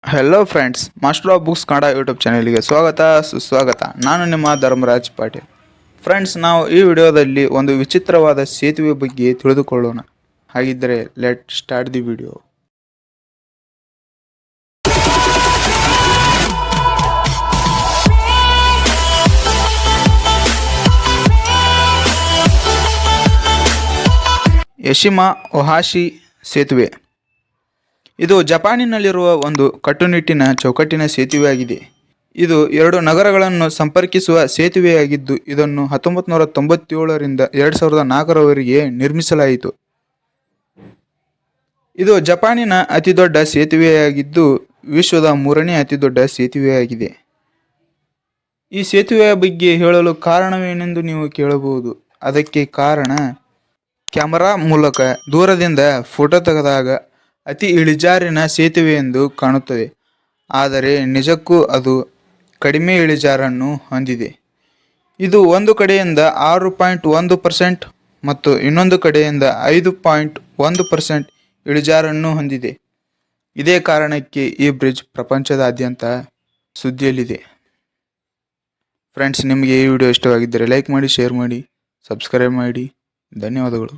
Hello friends, master of books Kannada YouTube ಚಾನೆಲ್ಗೆ ಸ್ವಾಗತ ಸುಸ್ವಾಗತ. ನಾನು ನಿಮ್ಮ ಧರ್ಮರಾಜ್ ಪಾಟೀಲ್. ಫ್ರೆಂಡ್ಸ್, ನಾವು ಈ ವಿಡಿಯೋದಲ್ಲಿ ಒಂದು ವಿಚಿತ್ರವಾದ ಸೇತುವೆ ಬಗ್ಗೆ ತಿಳಿದುಕೊಳ್ಳೋಣ. ಹಾಗಿದ್ದರೆ ಲೆಟ್ ಸ್ಟಾರ್ಟ್ ದಿ ವಿಡಿಯೋ. ಯಶಿಮಾ ಒಹಾಶಿ ಸೇತುವೆ. ಇದು ಜಪಾನಿನಲ್ಲಿರುವ ಒಂದು ಕಟ್ಟುನಿಟ್ಟಿನ ಚೌಕಟ್ಟಿನ ಸೇತುವೆಯಾಗಿದೆ. ಇದು ಎರಡು ನಗರಗಳನ್ನು ಸಂಪರ್ಕಿಸುವ ಸೇತುವೆಯಾಗಿದ್ದು, ಇದನ್ನು 1997 ರಿಂದ 2004ರವರೆಗೆ ನಿರ್ಮಿಸಲಾಯಿತು. ಇದು ಜಪಾನಿನ ಅತಿದೊಡ್ಡ ಸೇತುವೆಯಾಗಿದ್ದು, ವಿಶ್ವದ 3ನೇ ಅತಿದೊಡ್ಡ ಸೇತುವೆಯಾಗಿದೆ. ಈ ಸೇತುವೆಯ ಬಗ್ಗೆ ಹೇಳಲು ಕಾರಣವೇನೆಂದು ನೀವು ಕೇಳಬಹುದು. ಅದಕ್ಕೆ ಕಾರಣ, ಕ್ಯಾಮರಾ ಮೂಲಕ ದೂರದಿಂದ ಫೋಟೋ ತೆಗೆದಾಗ ಅತಿ ಇಳಿಜಾರಿನ ಸೇತುವೆ ಎಂದು ಕಾಣುತ್ತದೆ, ಆದರೆ ನಿಜಕ್ಕೂ ಅದು ಕಡಿಮೆ ಇಳಿಜಾರನ್ನು ಹೊಂದಿದೆ. ಇದು ಒಂದು ಕಡೆಯಿಂದ 6.1% ಮತ್ತು ಇನ್ನೊಂದು ಕಡೆಯಿಂದ 5.1% ಇಳಿಜಾರನ್ನು ಹೊಂದಿದೆ. ಇದೇ ಕಾರಣಕ್ಕೆ ಈ ಬ್ರಿಡ್ಜ್ ಪ್ರಪಂಚದಾದ್ಯಂತ ಸುದ್ದಿಯಲ್ಲಿದೆ. ಫ್ರೆಂಡ್ಸ್, ನಿಮಗೆ ಈ ವಿಡಿಯೋ ಇಷ್ಟವಾಗಿದ್ದರೆ ಲೈಕ್ ಮಾಡಿ, ಶೇರ್ ಮಾಡಿ, ಸಬ್ಸ್ಕ್ರೈಬ್ ಮಾಡಿ. ಧನ್ಯವಾದಗಳು.